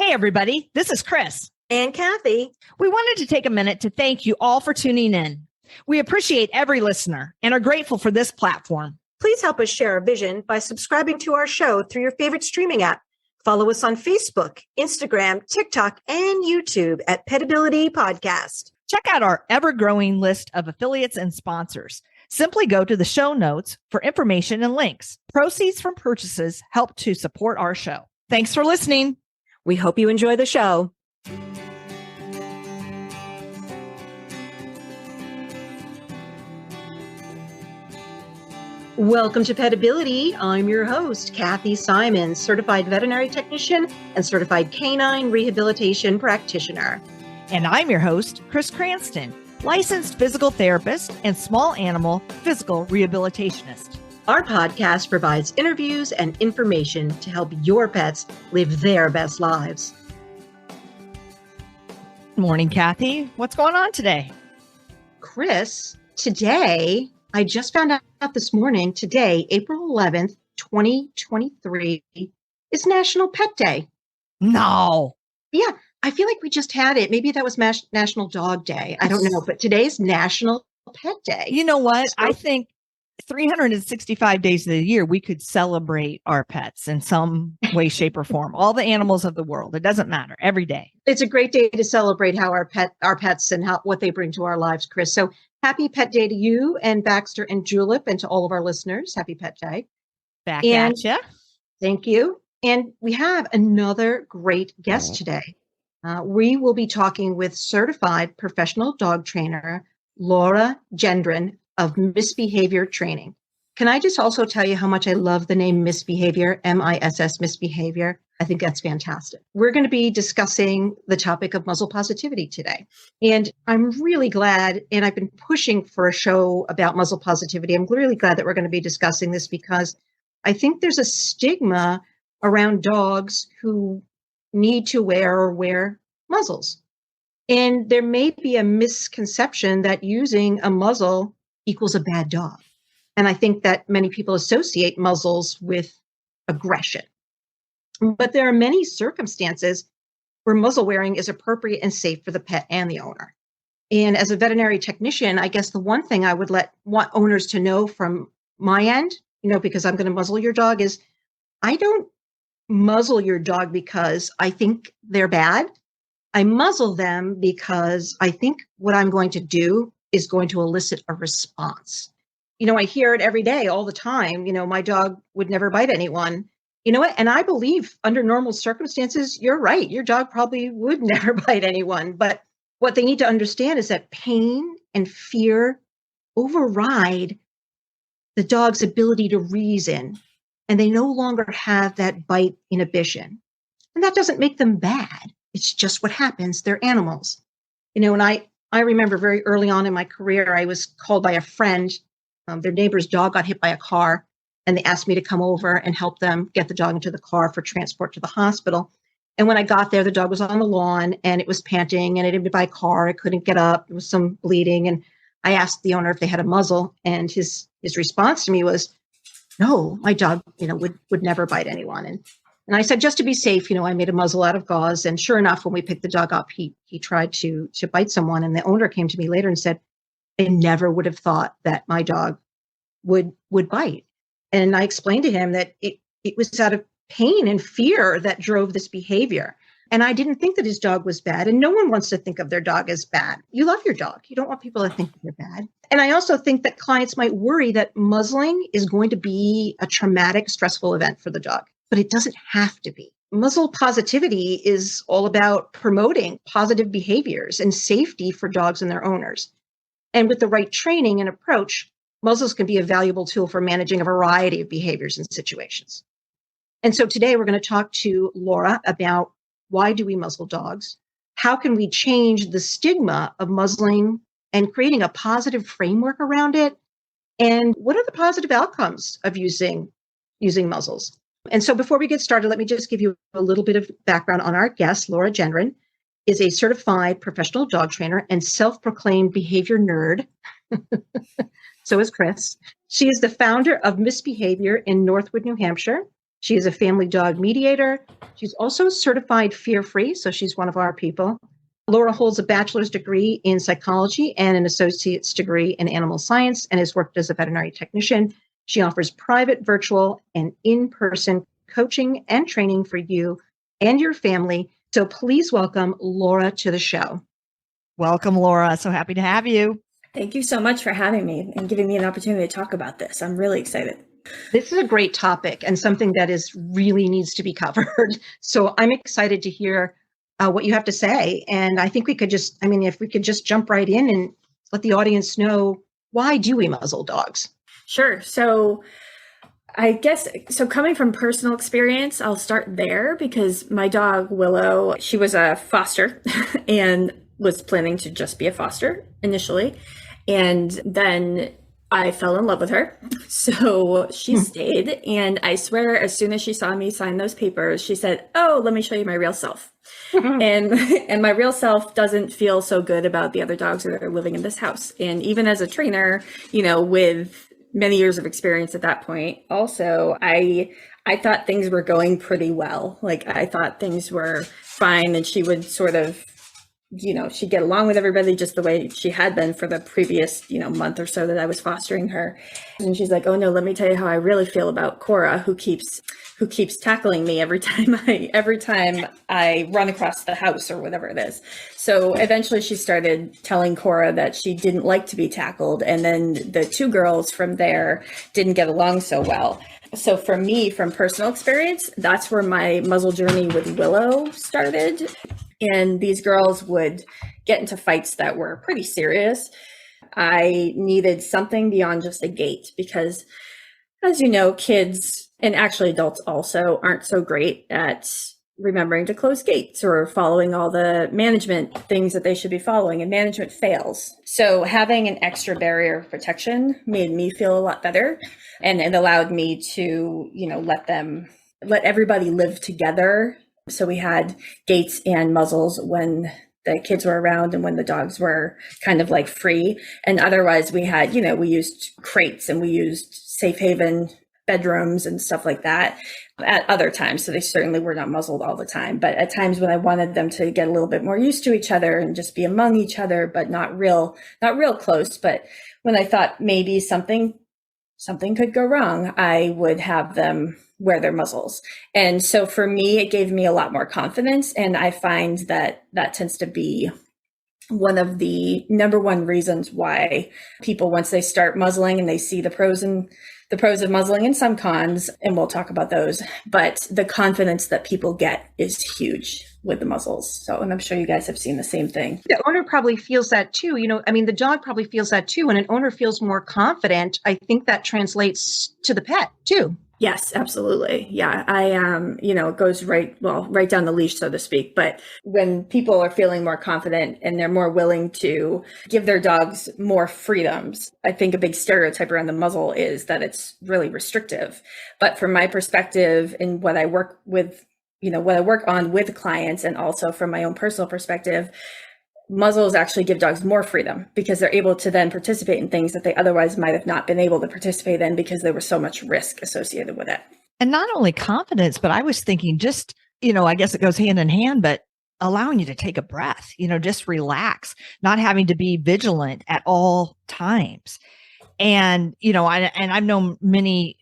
Hey, everybody. This is Chris. And Kathy. We wanted to take a minute to thank you all for tuning in. We appreciate every listener and are grateful for this platform. Please help us share our vision by subscribing to our show through your favorite streaming app. Follow us on Facebook, Instagram, TikTok, and YouTube at Petability Podcast. Check out our ever-growing list of affiliates and sponsors. Simply go to the show notes for information and links. Proceeds from purchases help to support our show. Thanks for listening. We hope you enjoy the show. Welcome to Petability. I'm your host, Kathy Simon, certified veterinary technician and certified canine rehabilitation practitioner. And I'm your host, Chris Cranston, licensed physical therapist and small animal physical rehabilitationist. Our podcast provides interviews and information to help your pets live their best lives. Morning, Kathy. What's going on today? Chris, today, I just found out this morning, today, April 11th, 2023, is National Pet Day. No. Yeah, I feel like we just had it. Maybe that was National Dog Day. I don't know, but today's National Pet Day. You know what? I think 365 days of the year, we could celebrate our pets in some way, shape, or form. All the animals of the world. It doesn't matter. Every day. It's a great day to celebrate how our pets and what they bring to our lives, Chris. So happy Pet Day to you and Baxter and Julep, and to all of our listeners. Happy Pet Day. Back at you. Thank you. And we have another great guest today. We will be talking with certified professional dog trainer, Laura Gendron of Misbehavior Training. Can I just also tell you how much I love the name Misbehavior, M-I-S-S, Misbehavior? I think that's fantastic. We're going to be discussing the topic of muzzle positivity today. And I'm really glad, and I've been pushing for a show about muzzle positivity. I'm really glad that we're going to be discussing this because I think there's a stigma around dogs who need to wear muzzles. And there may be a misconception that using a muzzle equals a bad dog. And I think that many people associate muzzles with aggression. But there are many circumstances where muzzle wearing is appropriate and safe for the pet and the owner. And as a veterinary technician, I guess the one thing I would want owners to know from my end, because I'm going to muzzle your dog, is I don't muzzle your dog because I think they're bad. I muzzle them because I think what I'm going to do is going to elicit a response. I hear it every day, all the time. My dog would never bite anyone. You know what? And I believe under normal circumstances, you're right. Your dog probably would never bite anyone. But what they need to understand is that pain and fear override the dog's ability to reason. And they no longer have that bite inhibition. And that doesn't make them bad. It's just what happens. They're animals. And I remember very early on in my career, I was called by a friend. Their neighbor's dog got hit by a car, and they asked me to come over and help them get the dog into the car for transport to the hospital. And when I got there, the dog was on the lawn, and it was panting, and it had been by a car. It couldn't get up. There was some bleeding. And I asked the owner if they had a muzzle, and his response to me was, no, my dog, would never bite anyone. And I said, just to be safe, I made a muzzle out of gauze. And sure enough, when we picked the dog up, he tried to bite someone. And the owner came to me later and said, I never would have thought that my dog would bite. And I explained to him that it was out of pain and fear that drove this behavior. And I didn't think that his dog was bad. And no one wants to think of their dog as bad. You love your dog. You don't want people to think that they're bad. And I also think that clients might worry that muzzling is going to be a traumatic, stressful event for the dog. But it doesn't have to be. Muzzle positivity is all about promoting positive behaviors and safety for dogs and their owners. And with the right training and approach, muzzles can be a valuable tool for managing a variety of behaviors and situations. And so today we're going to talk to Laura about why do we muzzle dogs? How can we change the stigma of muzzling and creating a positive framework around it? And what are the positive outcomes of using muzzles? And so before we get started, let me just give you a little bit of background on our guest. Laura Gendron is a certified professional dog trainer and self-proclaimed behavior nerd. So is Chris. She is the founder of Misbehavior in Northwood, New Hampshire. She is a family dog mediator. She's also certified fear-free, so she's one of our people. Laura holds a bachelor's degree in psychology and an associate's degree in animal science and has worked as a veterinary technician. She offers private, virtual, and in-person coaching and training for you and your family. So please welcome Laura to the show. Welcome, Laura. So happy to have you. Thank you so much for having me and giving me an opportunity to talk about this. I'm really excited. This is a great topic and something that really needs to be covered. So I'm excited to hear what you have to say. And I think if we could just jump right in and let the audience know, why do we muzzle dogs? Sure. So coming from personal experience, I'll start there because my dog, Willow, she was a foster and was planning to just be a foster initially. And then I fell in love with her. So she stayed. And I swear, as soon as she saw me sign those papers, she said, "Oh, let me show you my real self." And my real self doesn't feel so good about the other dogs that are living in this house. And even as a trainer, with many years of experience at that point, also, I thought things were going pretty well. Like I thought things were fine. And she would sort of, she'd get along with everybody just the way she had been for the previous, month or so that I was fostering her. And she's like, "Oh no, let me tell you how I really feel about Cora, who keeps tackling me every time I run across the house or whatever it is." So eventually she started telling Cora that she didn't like to be tackled. And then the two girls from there didn't get along so well. So for me, from personal experience, that's where my muzzle journey with Willow started. And these girls would get into fights that were pretty serious. I needed something beyond just a gate because, as you know, kids and actually adults also aren't so great at remembering to close gates or following all the management things that they should be following, and management fails. So having an extra barrier of protection made me feel a lot better, and it allowed me to, let everybody live together. So we had gates and muzzles when the kids were around and when the dogs were kind of like free. And otherwise we had, we used crates and we used safe haven bedrooms and stuff like that at other times. So they certainly were not muzzled all the time, but at times when I wanted them to get a little bit more used to each other and just be among each other, but not real close. But when I thought maybe something could go wrong, I would have them wear their muzzles. And so for me, it gave me a lot more confidence. And I find that tends to be one of the number one reasons why people, once they start muzzling and they see the pros of muzzling and some cons, and we'll talk about those, but the confidence that people get is huge with the muzzles. So, and I'm sure you guys have seen the same thing. The owner probably feels that too. The dog probably feels that too. When an owner feels more confident, I think that translates to the pet too. Yes, absolutely. Yeah. It goes right down the leash, so to speak. But when people are feeling more confident and they're more willing to give their dogs more freedoms, I think a big stereotype around the muzzle is that it's really restrictive. But from my perspective and what I work with, what I work on with clients, and also from my own personal perspective, muzzles actually give dogs more freedom because they're able to then participate in things that they otherwise might have not been able to participate in because there was so much risk associated with it. And not only confidence, but I was thinking just, I guess it goes hand in hand, but allowing you to take a breath, just relax, not having to be vigilant at all times. And, I've known many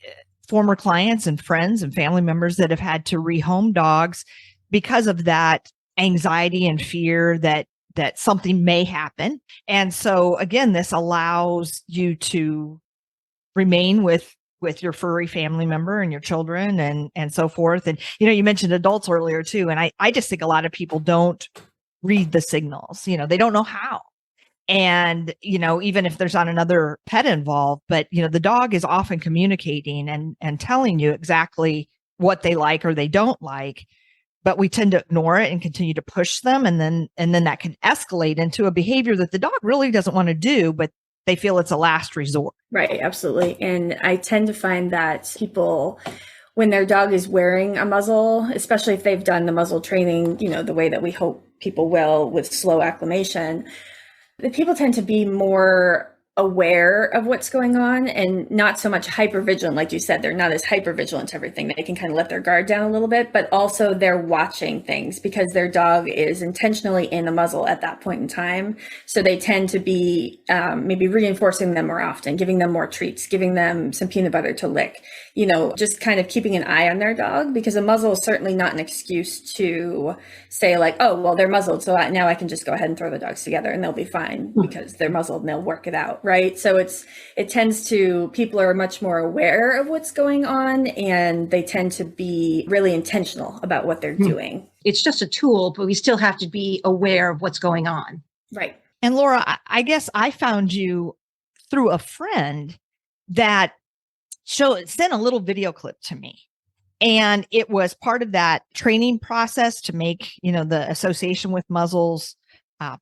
former clients and friends and family members that have had to rehome dogs because of that anxiety and fear that something may happen. And so again, this allows you to remain with your furry family member and your children and so forth. And, you mentioned adults earlier too. And I just think a lot of people don't read the signals, they don't know how. And, even if there's not another pet involved, but, the dog is often communicating and telling you exactly what they like or they don't like. But we tend to ignore it and continue to push them. And then that can escalate into a behavior that the dog really doesn't want to do, but they feel it's a last resort. Right. Absolutely. And I tend to find that people, when their dog is wearing a muzzle, especially if they've done the muzzle training, the way that we hope people will with slow acclimation, the people tend to be more aware of what's going on and not so much hypervigilant. Like you said, they're not as hypervigilant to everything. They can kind of let their guard down a little bit, but also they're watching things because their dog is intentionally in a muzzle at that point in time. So they tend to be maybe reinforcing them more often, giving them more treats, giving them some peanut butter to lick, just kind of keeping an eye on their dog, because a muzzle is certainly not an excuse to say like, oh, well, they're muzzled, so now I can just go ahead and throw the dogs together and they'll be fine because they're muzzled and they'll work it out. Right. So it tends to, people are much more aware of what's going on, and they tend to be really intentional about what they're doing. It's just a tool, but we still have to be aware of what's going on. Right. And Laura, I guess I found you through a friend that sent a little video clip to me. And it was part of that training process to make, the association with muzzles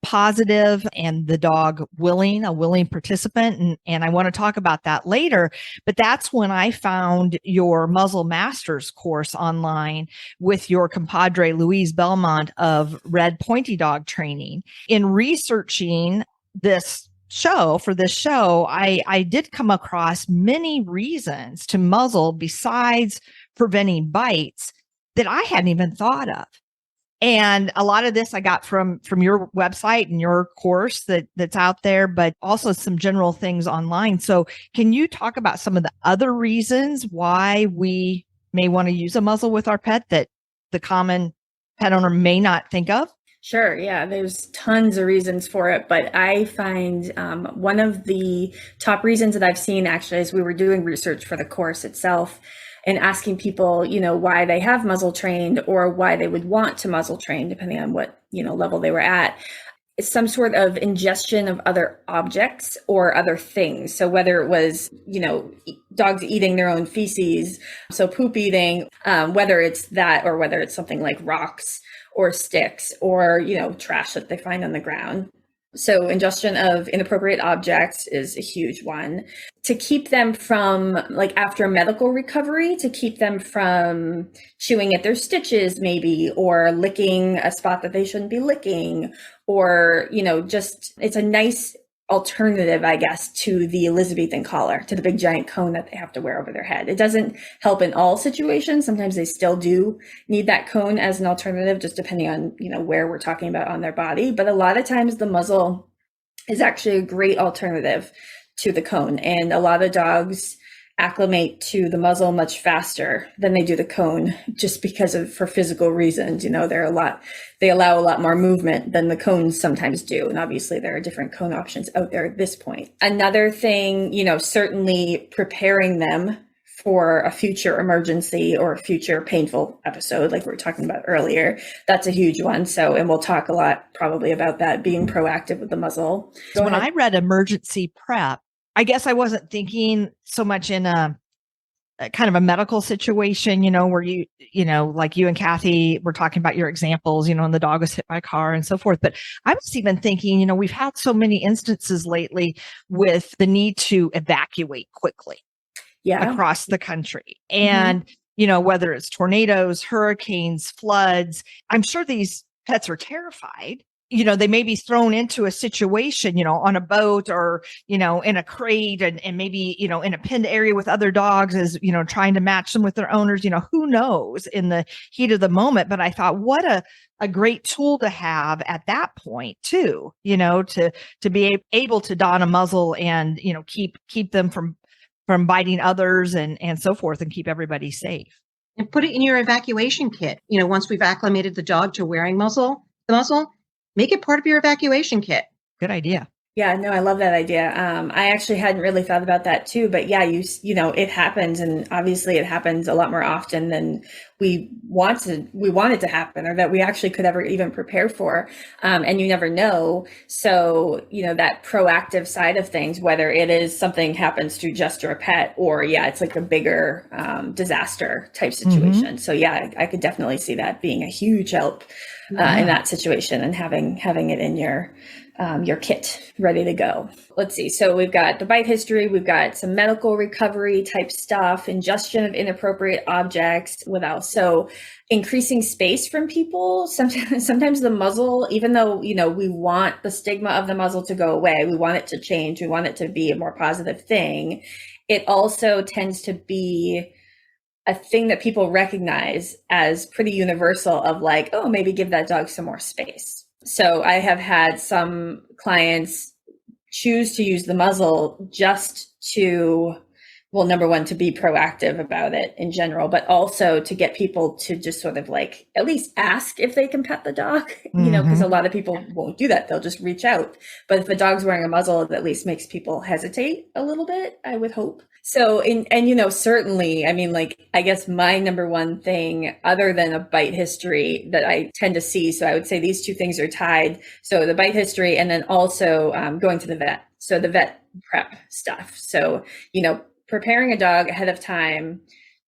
positive and the dog a willing participant. And I want to talk about that later. But that's when I found your Muzzle Masters course online with your compadre, Louise Belmont of Red Pointy Dog Training. In researching this show, I did come across many reasons to muzzle besides preventing bites that I hadn't even thought of. And a lot of this I got from your website and your course that's out there, but also some general things online. So can you talk about some of the other reasons why we may want to use a muzzle with our pet that the common pet owner may not think of? Sure. Yeah, there's tons of reasons for it, but I find one of the top reasons that I've seen actually as we were doing research for the course itself and asking people, why they have muzzle trained or why they would want to muzzle train, depending on what, level they were at. It's some sort of ingestion of other objects or other things. So whether it was, dogs eating their own feces, so poop eating, whether it's that or whether it's something like rocks or sticks or, trash that they find on the ground. So ingestion of inappropriate objects is a huge one. To keep them from, like after medical recovery, to keep them from chewing at their stitches maybe, or licking a spot that they shouldn't be licking, or, just it's a nice alternative, I guess, to the Elizabethan collar, to the big giant cone that they have to wear over their head. It doesn't help in all situations. Sometimes they still do need that cone as an alternative, just depending on, where we're talking about on their body. But a lot of times the muzzle is actually a great alternative to the cone. And a lot of dogs acclimate to the muzzle much faster than they do the cone, just because for physical reasons. They allow a lot more movement than the cones sometimes do. And obviously there are different cone options out there at this point. Another thing, certainly preparing them for a future emergency or a future painful episode, like we were talking about earlier, that's a huge one. So, and we'll talk a lot probably about that, being proactive with the muzzle. So when I read emergency prep, I guess I wasn't thinking so much in a kind of a medical situation, where you like you and Kathy were talking about your examples, and the dog was hit by a car and so forth. But I was even thinking, we've had so many instances lately with the need to evacuate quickly across the country. And, whether it's tornadoes, hurricanes, floods, I'm sure these pets are terrified. They may be thrown into a situation, on a boat or, in a crate and maybe, in a penned area with other dogs as, trying to match them with their owners, who knows in the heat of the moment. But I thought, what a great tool to have at that point too, to be able to don a muzzle and, keep them from biting others and so forth and keep everybody safe. And put it in your evacuation kit. Once we've acclimated the dog to wearing the muzzle, make it part of your evacuation kit. Good idea. Yeah, no, I love that idea. I actually hadn't really thought about that too, but yeah, it happens, and obviously it happens a lot more often than we want it to happen, or that we actually could ever even prepare for. And you never know. So, that proactive side of things, whether it is something happens to just your pet, or it's like a bigger disaster type situation. Mm-hmm. So yeah, I could definitely see that being a huge help in that situation, and having it in your your kit ready to go. Let's see. So we've got the bite history. We've got some medical recovery type stuff, ingestion of inappropriate objects. What else? So increasing space from people. Sometimes the muzzle, even though, we want the stigma of the muzzle to go away, we want it to change, we want it to be a more positive thing. It also tends to be a thing that people recognize as pretty universal of like, oh, maybe give that dog some more space. So I have had some clients choose to use the muzzle just to, well, number one, to be proactive about it in general, but also to get people to just sort of like at least ask if they can pet the dog, because a lot of people won't do that. They'll just reach out. But if a dog's wearing a muzzle, it at least makes people hesitate a little bit, I would hope. So, certainly, I guess my number one thing other than a bite history that I tend to see. So I would say these two things are tied. So the bite history and then also going to the vet. So the vet prep stuff. So, preparing a dog ahead of time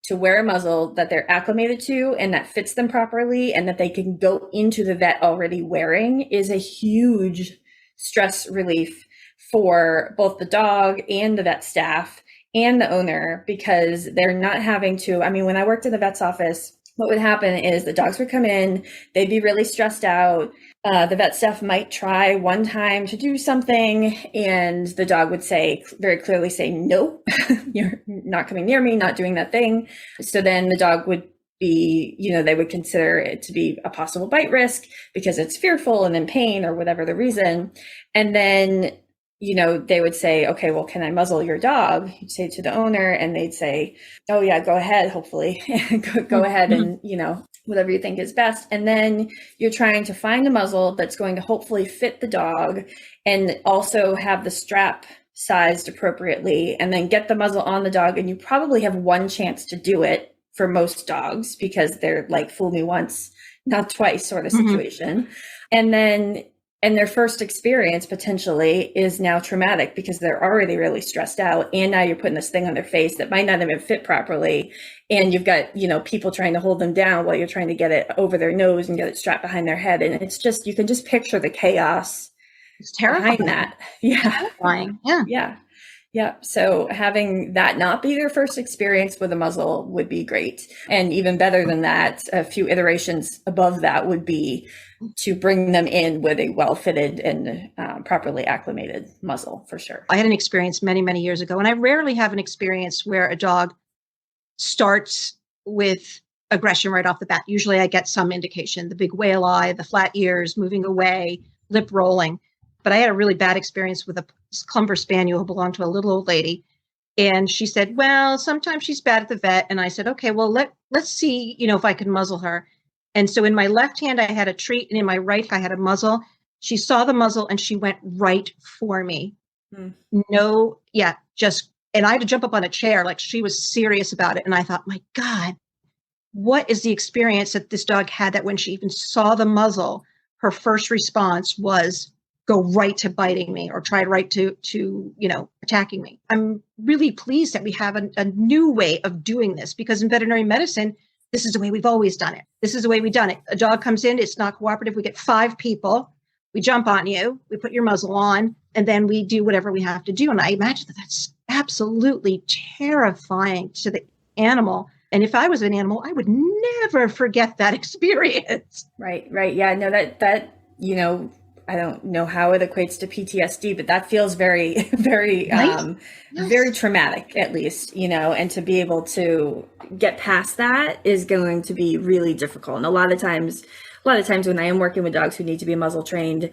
to wear a muzzle that they're acclimated to and that fits them properly and that they can go into the vet already wearing is a huge stress relief for both the dog and the vet staff and the owner, because they're not having to, when I worked in the vet's office, what would happen is the dogs would come in, they'd be really stressed out. The vet staff might try one time to do something and the dog would very clearly say, no, you're not coming near me, not doing that thing. So then the dog would be, they would consider it to be a possible bite risk because it's fearful and in pain or whatever the reason. And then they would say, okay, well, can I muzzle your dog? You'd say to the owner and they'd say, oh yeah, go ahead, hopefully. go ahead and, whatever you think is best. And then you're trying to find a muzzle that's going to hopefully fit the dog and also have the strap sized appropriately and then get the muzzle on the dog. And you probably have one chance to do it for most dogs because they're like fool me once, not twice sort of situation. And then their first experience potentially is now traumatic because they're already really stressed out. And now you're putting this thing on their face that might not even fit properly. And you've got, people trying to hold them down while you're trying to get it over their nose and get it strapped behind their head. And it's just, you can just picture the chaos. It's terrifying. Behind that. Yeah. Terrifying. Yeah. Yeah. So having that not be their first experience with a muzzle would be great. And even better than that, a few iterations above that would be to bring them in with a well-fitted and properly acclimated muzzle for sure. I had an experience many, many years ago, and I rarely have an experience where a dog starts with aggression right off the bat. Usually I get some indication, the big whale eye, the flat ears, moving away, lip rolling. But I had a really bad experience with a Clumber Spaniel who belonged to a little old lady. And she said, well, sometimes she's bad at the vet. And I said, okay, well, let's see, if I can muzzle her. And so in my left hand, I had a treat, and in my right, I had a muzzle. She saw the muzzle and she went right for me. No, yeah, and I had to jump up on a chair. Like, she was serious about it. And I thought, my God, what is the experience that this dog had that when she even saw the muzzle, her first response was go right to biting me or try right to attacking me. I'm really pleased that we have a new way of doing this, because in veterinary medicine, this is the way we've always done it. This is the way we've done it. A dog comes in, it's not cooperative. We get 5 people, we jump on you, we put your muzzle on, and then we do whatever we have to do. And I imagine that that's absolutely terrifying to the animal. And if I was an animal, I would never forget that experience. Right. Yeah, no, that I don't know how it equates to PTSD, but that feels very, very, right? Very traumatic, at least, and to be able to get past that is going to be really difficult. And a lot of times when I am working with dogs who need to be muzzle trained,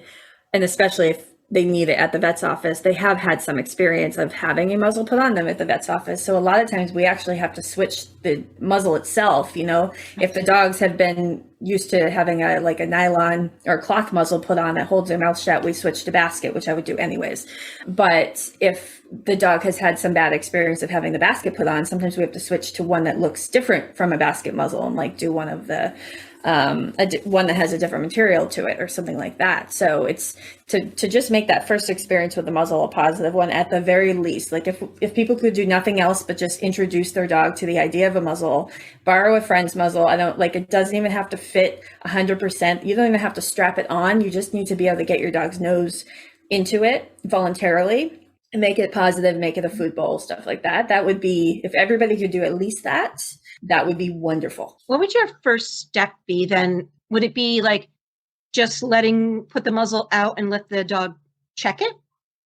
and especially if they need it at the vet's office, they have had some experience of having a muzzle put on them at the vet's office. So a lot of times we actually have to switch the muzzle itself. If the dogs have been used to having a nylon or cloth muzzle put on that holds their mouth shut, we switch to basket, which I would do anyways. But if the dog has had some bad experience of having the basket put on, sometimes we have to switch to one that looks different from a basket muzzle and do one of the one that has a different material to it or something like that. So it's to just make that first experience with the muzzle a positive one at the very least. Like if people could do nothing else but just introduce their dog to the idea of a muzzle, borrow a friend's muzzle. It doesn't even have to fit 100%. You don't even have to strap it on. You just need to be able to get your dog's nose into it voluntarily and make it positive, make it a food bowl, stuff like that. That would be, if everybody could do at least that, that would be wonderful. What would your first step be then? Would it be like just put the muzzle out and let the dog check it?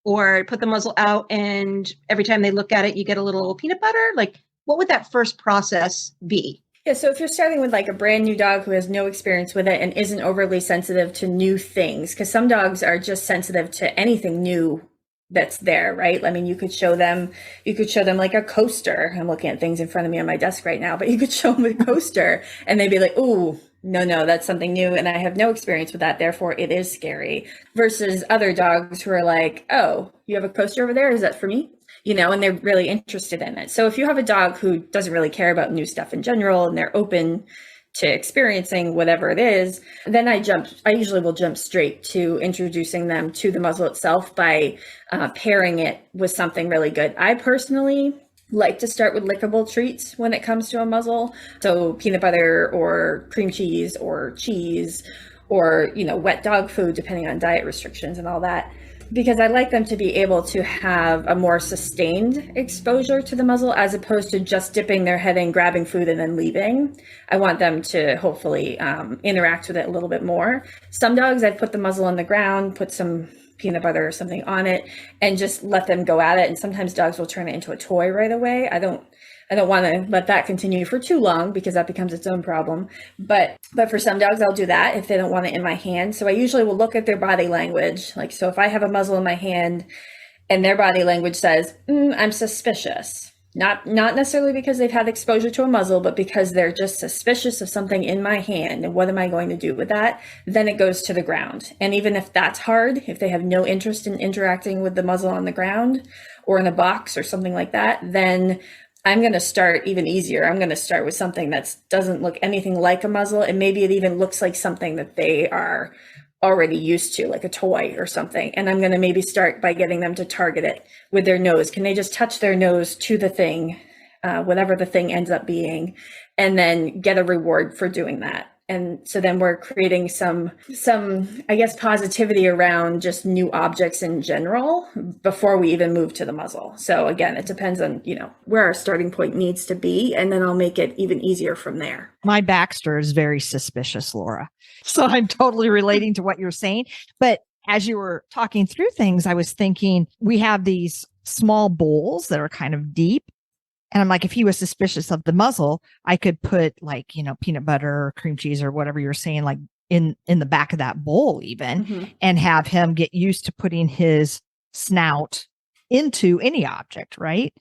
Or put the muzzle out and every time they look at it, you get a little peanut butter? Like, what would that first process be? Yeah, so if you're starting with like a brand new dog who has no experience with it and isn't overly sensitive to new things, because some dogs are just sensitive to anything new that's there, right? I mean, you could show them like a coaster. I'm looking at things in front of me on my desk right now, but you could show them a coaster and they'd be like, "Ooh, no, that's something new. And I have no experience with that. Therefore it is scary," versus other dogs who are like, "Oh, you have a coaster over there? Is that for me?" And they're really interested in it. So if you have a dog who doesn't really care about new stuff in general and they're open to experiencing whatever it is, then I usually will jump straight to introducing them to the muzzle itself by pairing it with something really good. I personally like to start with lickable treats when it comes to a muzzle. So peanut butter or cream cheese or wet dog food, depending on diet restrictions and all that. Because I like them to be able to have a more sustained exposure to the muzzle as opposed to just dipping their head in, grabbing food, and then leaving. I want them to hopefully interact with it a little bit more. Some dogs, I've put the muzzle on the ground, put some peanut butter or something on it, and just let them go at it. And sometimes dogs will turn it into a toy right away. I don't want to let that continue for too long because that becomes its own problem. But for some dogs, I'll do that if they don't want it in my hand. So I usually will look at their body language. Like, so if I have a muzzle in my hand and their body language says, "I'm suspicious," not necessarily because they've had exposure to a muzzle, but because they're just suspicious of something in my hand. And what am I going to do with that? Then it goes to the ground. And even if that's hard, if they have no interest in interacting with the muzzle on the ground or in a box or something like that, then I'm going to start even easier. I'm going to start with something that doesn't look anything like a muzzle. And maybe it even looks like something that they are already used to, like a toy or something. And I'm going to maybe start by getting them to target it with their nose. Can they just touch their nose to the thing, whatever the thing ends up being, and then get a reward for doing that? And so then we're creating some, I guess, positivity around just new objects in general before we even move to the muzzle. So again, it depends on, where our starting point needs to be. And then I'll make it even easier from there. My Baxter is very suspicious, Laura. So I'm totally relating to what you're saying. But as you were talking through things, I was thinking we have these small bowls that are kind of deep. And I'm like, if he was suspicious of the muzzle, I could put like, peanut butter or cream cheese or whatever you're saying, like in the back of that bowl even, and have him get used to putting his snout into any object, right?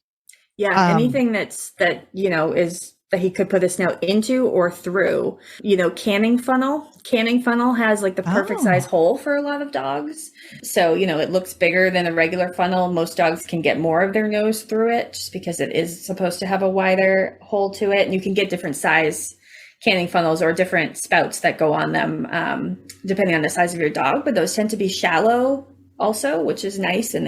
Yeah. Anything that is that he could put his snout into or through. Canning funnel has like the perfect size hole for a lot of dogs. So, it looks bigger than a regular funnel. Most dogs can get more of their nose through it just because it is supposed to have a wider hole to it. And you can get different size canning funnels or different spouts that go on them, depending on the size of your dog. But those tend to be shallow also, which is nice. And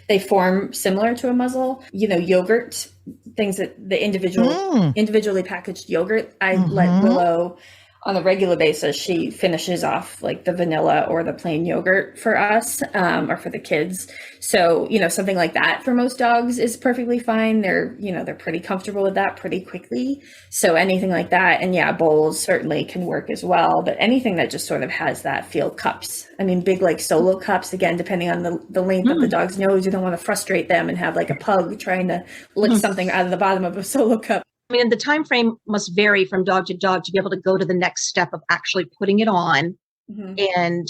they form similar to a muzzle. Yogurt, things that the individually packaged yogurt, I let Willow on a regular basis. She finishes off like the vanilla or the plain yogurt for us, or for the kids. So, something like that for most dogs is perfectly fine. They're pretty comfortable with that pretty quickly. So anything like that. And yeah, bowls certainly can work as well, but anything that just sort of has that feel. Cups. I mean, big, like solo cups, again, depending on the length of the dog's nose, you don't want to frustrate them and have like a pug trying to lick something out of the bottom of a solo cup. I mean, the time frame must vary from dog to dog to be able to go to the next step of actually putting it on and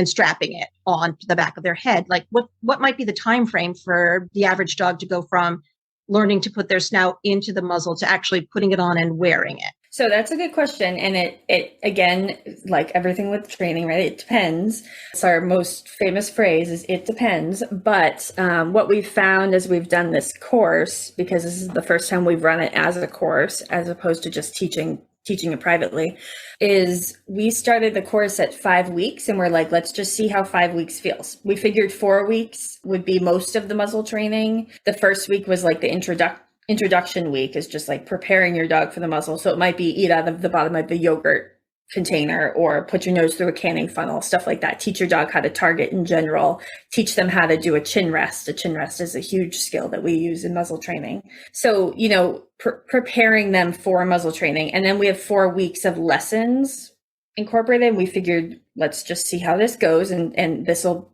strapping it on the back of their head. Like what might be the time frame for the average dog to go from learning to put their snout into the muzzle to actually putting it on and wearing it? So that's a good question. And it again, like everything with training, right? It depends. It's our most famous phrase is it depends. But what we've found as we've done this course, because this is the first time we've run it as a course, as opposed to just teaching teaching it privately, is we started the course at 5 weeks, and we're like, let's just see how 5 weeks feels. We figured 4 weeks would be most of the muzzle training. The first week was like the introduction week, is just like preparing your dog for the muzzle. So it might be eat out of the bottom of the yogurt container, or put your nose through a canning funnel, stuff like that. Teach your dog how to target in general. Teach them how to do a chin rest. A chin rest is a huge skill that we use in muzzle training. So, preparing them for muzzle training. And then we have 4 weeks of lessons incorporated. We figured, let's just see how this goes. And this will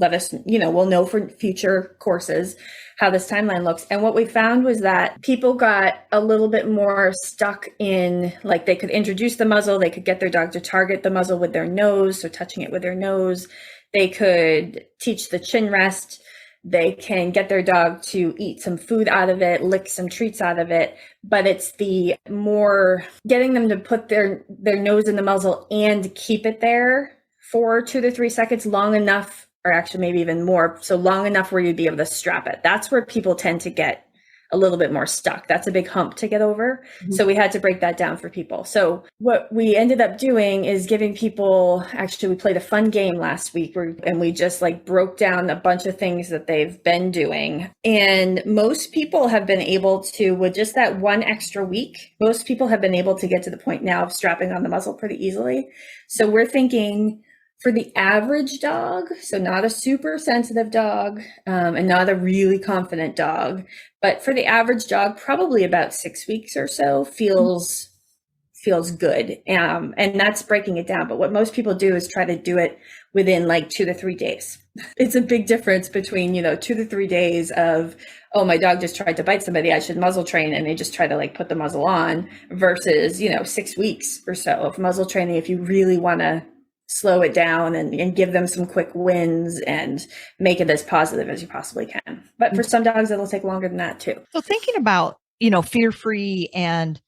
let us, we'll know for future courses how this timeline looks. And what we found was that people got a little bit more stuck in, like, they could introduce the muzzle, they could get their dog to target the muzzle with their nose, so touching it with their nose. They could teach the chin rest. They can get their dog to eat some food out of it, lick some treats out of it. But it's the more getting them to put their nose in the muzzle and keep it there for 2 to 3 seconds, long enough, or actually maybe even more, so long enough where you'd be able to strap it. That's where people tend to get a little bit more stuck. That's a big hump to get over. Mm-hmm. So we had to break that down for people. So what we ended up doing is giving people, actually, we played a fun game last week and we just like broke down a bunch of things that they've been doing. And most people have been able to, with just that one extra week, most people have been able to get to the point now of strapping on the muzzle pretty easily. So we're thinking, for the average dog, so not a super sensitive dog, and not a really confident dog, but for the average dog, probably about 6 weeks or so feels good. And that's breaking it down. But what most people do is try to do it within like 2 to 3 days. It's a big difference between, 2 to 3 days of, oh, my dog just tried to bite somebody, I should muzzle train, and they just try to like put the muzzle on, versus, 6 weeks or so of muzzle training if you really want to slow it down and give them some quick wins and make it as positive as you possibly can. But for some dogs, it'll take longer than that too. So thinking about, fear-free and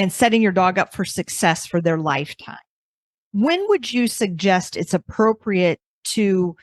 setting your dog up for success for their lifetime, when would you suggest it's appropriate to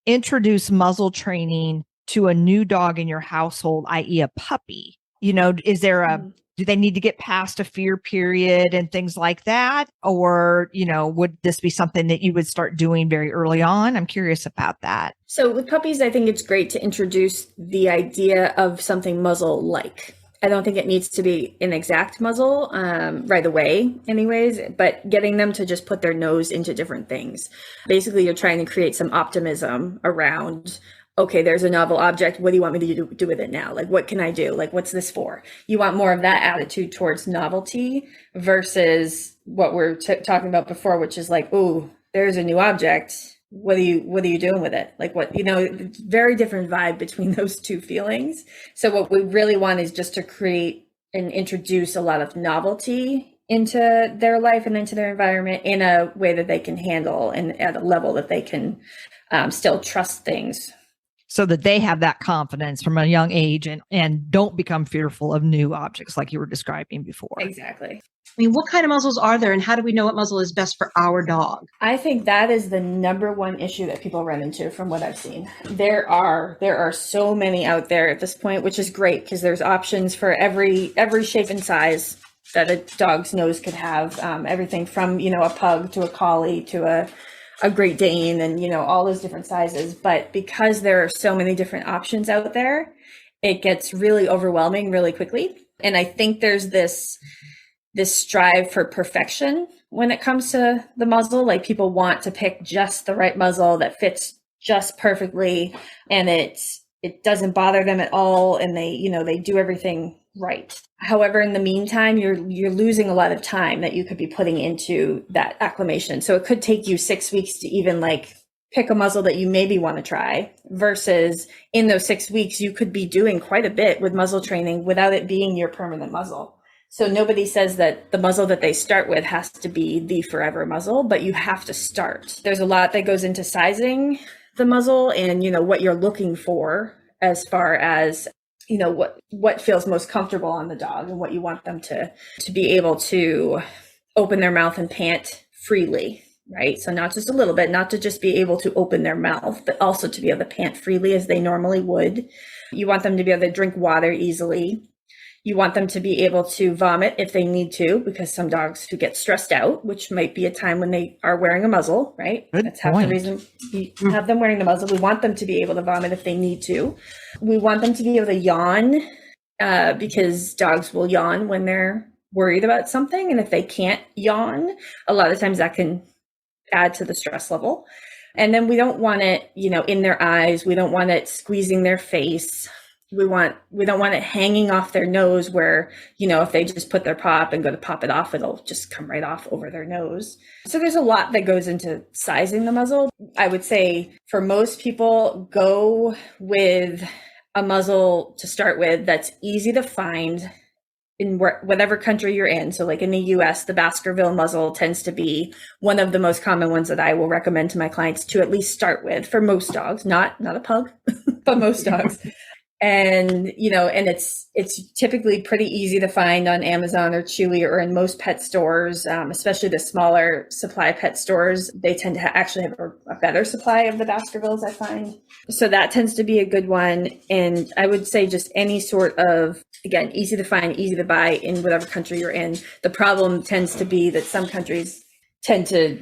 introduce muzzle training to a new dog in your household, i.e. a puppy? Is there do they need to get past a fear period and things like that? Or, would this be something that you would start doing very early on? I'm curious about that. So with puppies, I think it's great to introduce the idea of something muzzle-like. I don't think it needs to be an exact muzzle right away anyways, but getting them to just put their nose into different things. Basically, you're trying to create some optimism around, okay, there's a novel object. What do you want me to do with it now? Like, what can I do? Like, what's this for? You want more of that attitude towards novelty versus what we're talking about before, which is like, oh, there's a new object. What are you doing with it? Like what, very different vibe between those two feelings. So what we really want is just to create and introduce a lot of novelty into their life and into their environment in a way that they can handle and at a level that they can still trust things. So that they have that confidence from a young age and don't become fearful of new objects like you were describing before. Exactly. I mean, what kind of muzzles are there, and how do we know what muzzle is best for our dog? I think that is the number one issue that people run into from what I've seen. There are so many out there at this point, which is great because there's options for every shape and size that a dog's nose could have. Everything from, a pug to a collie to a Great Dane and, all those different sizes. But because there are so many different options out there, it gets really overwhelming really quickly. And I think there's this strive for perfection when it comes to the muzzle. Like people want to pick just the right muzzle that fits just perfectly and it doesn't bother them at all. And they do everything right. However, in the meantime, you're losing a lot of time that you could be putting into that acclimation. So it could take you 6 weeks to even like pick a muzzle that you maybe want to try versus in those 6 weeks, you could be doing quite a bit with muzzle training without it being your permanent muzzle. So nobody says that the muzzle that they start with has to be the forever muzzle, but you have to start. There's a lot that goes into sizing the muzzle and, what you're looking for as far as, what feels most comfortable on the dog and what you want them to be able to open their mouth and pant freely, right? So not just a little bit, not to just be able to open their mouth, but also to be able to pant freely as they normally would. You want them to be able to drink water easily. You want them to be able to vomit if they need to, because some dogs who get stressed out, which might be a time when they are wearing a muzzle, right? That's half the reason you have them wearing the muzzle. We want them to be able to vomit if they need to. We want them to be able to yawn, because dogs will yawn when they're worried about something. And if they can't yawn, a lot of times that can add to the stress level. And then we don't want it, in their eyes. We don't want it squeezing their face. We don't want it hanging off their nose where, if they just put their paw up and go to pop it off, it'll just come right off over their nose. So there's a lot that goes into sizing the muzzle. I would say for most people, go with a muzzle to start with that's easy to find in whatever country you're in. So like in the US, the Baskerville muzzle tends to be one of the most common ones that I will recommend to my clients to at least start with for most dogs, not a pug, but most dogs. And, and it's typically pretty easy to find on Amazon or Chewy or in most pet stores, especially the smaller supply pet stores. They tend to actually have a better supply of the Baskervilles, I find. So that tends to be a good one. And I would say just any sort of, again, easy to find, easy to buy in whatever country you're in. The problem tends to be that some countries tend to,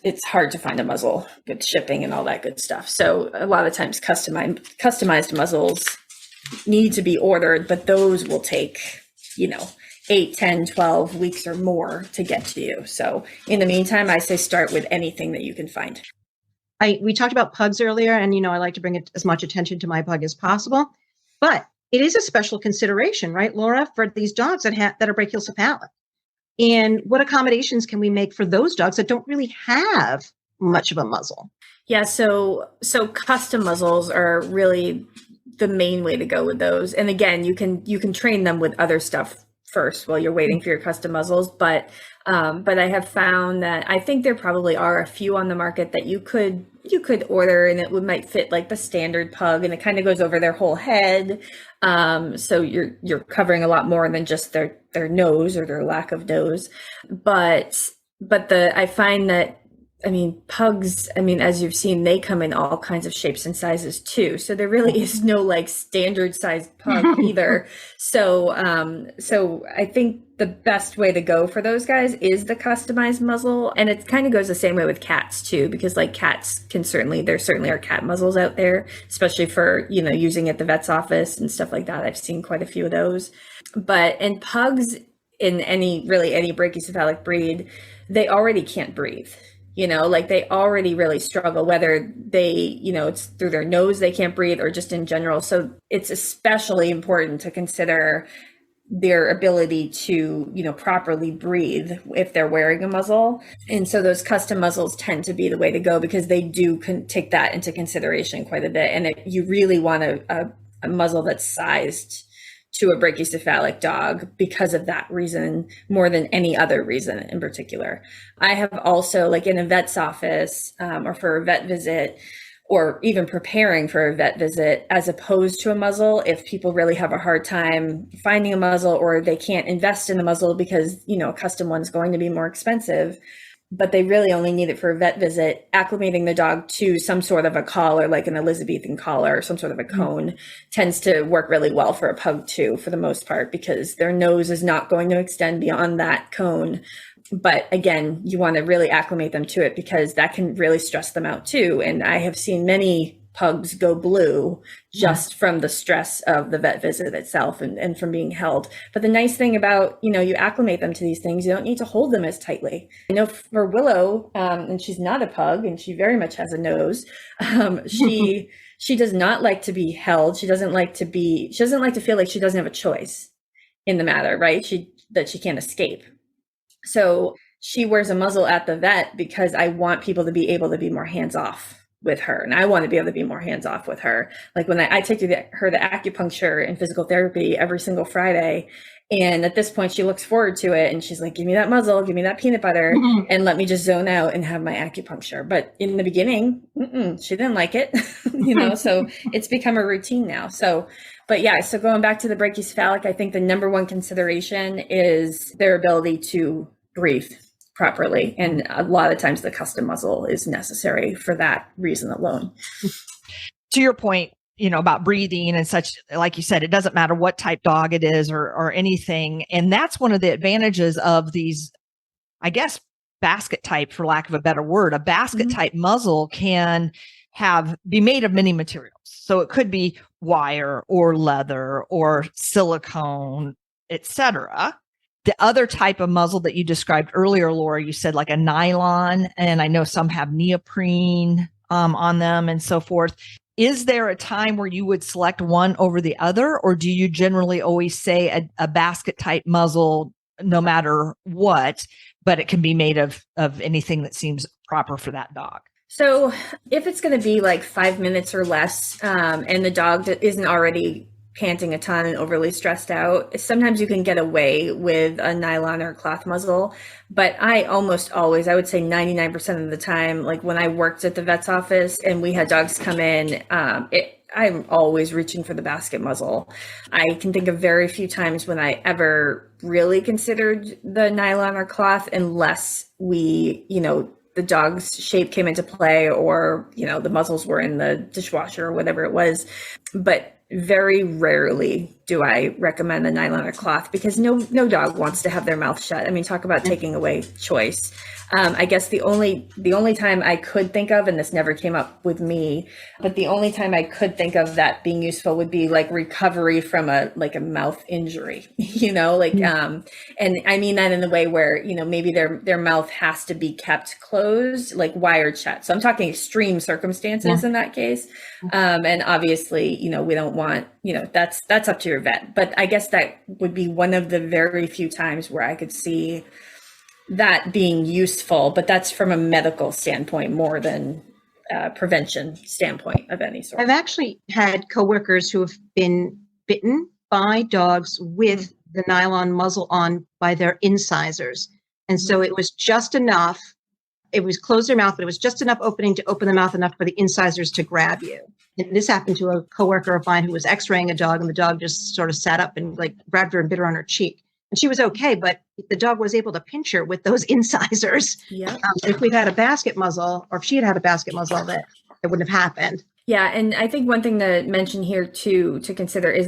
it's hard to find a muzzle with shipping and all that good stuff. So a lot of times customized muzzles need to be ordered, but those will take, 8, 10, 12 weeks or more to get to you. So in the meantime, I say start with anything that you can find. We talked about pugs earlier, and, I like to bring as much attention to my pug as possible, but it is a special consideration, right, Laura, for these dogs that are brachiocephalic. And what accommodations can we make for those dogs that don't really have much of a muzzle? Yeah, so custom muzzles are really the main way to go with those. And again, you can train them with other stuff first while you're waiting for your custom muzzles. But I have found that I think there probably are a few on the market that you could order, and it might fit like the standard pug, and it kind of goes over their whole head. So you're covering a lot more than just their nose or their lack of nose. But I find that, pugs, as you've seen, they come in all kinds of shapes and sizes too. So there really is no like standard sized pug either. So I think the best way to go for those guys is the customized muzzle. And it kind of goes the same way with cats too, because like cats there certainly are cat muzzles out there, especially for, using at the vet's office and stuff like that. I've seen quite a few of those. And pugs in any brachycephalic breed, they already can't breathe. They already really struggle, whether they, it's through their nose they can't breathe or just in general. So it's especially important to consider their ability to, properly breathe if they're wearing a muzzle. And so those custom muzzles tend to be the way to go, because they do take that into consideration quite a bit. And you really want a muzzle that's sized to a brachycephalic dog because of that reason, more than any other reason in particular. I have also, like in a vet's office or for a vet visit, or even preparing for a vet visit, as opposed to a muzzle, if people really have a hard time finding a muzzle, or they can't invest in the muzzle because, a custom one's going to be more expensive, but they really only need it for a vet visit, acclimating the dog to some sort of a collar, like an Elizabethan collar or some sort of a cone, tends to work really well for a pug too, for the most part, because their nose is not going to extend beyond that cone. But again, you want to really acclimate them to it, because that can really stress them out too. And I have seen many pugs go blue just from the stress of the vet visit itself and from being held. But the nice thing about, you acclimate them to these things, you don't need to hold them as tightly. I know for Willow, and she's not a pug and she very much has a nose, she does not like to be held. She doesn't like to feel like she doesn't have a choice in the matter, right? That she can't escape. So she wears a muzzle at the vet because I want people to be able to be more hands-off with her. And I want to be able to be more hands-off with her. Like when I take her to acupuncture and physical therapy every single Friday. And at this point, she looks forward to it. And she's like, give me that muzzle, give me that peanut butter, and let me just zone out and have my acupuncture. But in the beginning, she didn't like it, so it's become a routine now. So going back to the brachycephalic, I think the number one consideration is their ability to breathe properly. And a lot of times the custom muzzle is necessary for that reason alone. To your point, about breathing and such. Like you said, it doesn't matter what type dog it is or anything. And that's one of the advantages of these, I guess, basket type, for lack of a better word. A basket type muzzle can be made of many materials. So it could be wire or leather or silicone, etc. The other type of muzzle that you described earlier, Laura, you said like a nylon, and I know some have neoprene on them and so forth. Is there a time where you would select one over the other, or do you generally always say a basket type muzzle no matter what, but it can be made of anything that seems proper for that dog? So if it's going to be like 5 minutes or less, and the dog isn't already panting a ton and overly stressed out, sometimes you can get away with a nylon or cloth muzzle. But I almost always, I would say 99% of the time, like when I worked at the vet's office and we had dogs come in, I'm always reaching for the basket muzzle. I can think of very few times when I ever really considered the nylon or cloth, unless the dog's shape came into play, or, the muzzles were in the dishwasher or whatever it was. But very rarely do I recommend the nylon or cloth, because no dog wants to have their mouth shut. I mean, talk about taking away choice. I guess the only time I could think of, and this never came up with me, but the only time I could think of that being useful would be like recovery from a mouth injury, and I mean that in the way where, maybe their mouth has to be kept closed, like wired shut. So I'm talking extreme circumstances in that case. And obviously, we don't want, that's up to your vet, but I guess that would be one of the very few times where I could see that being useful, but that's from a medical standpoint more than prevention standpoint of any sort. I've actually had coworkers who have been bitten by dogs with the nylon muzzle on by their incisors. And so it was just enough. It was close their mouth, but it was just enough opening to open the mouth enough for the incisors to grab you. And this happened to a coworker of mine who was x-raying a dog, and the dog just sort of sat up and grabbed her and bit her on her cheek. And she was okay, but the dog was able to pinch her with those incisors. Yeah. If we'd had a basket muzzle, or if she had had a basket muzzle, that it wouldn't have happened. Yeah. And I think one thing to mention here too, to consider is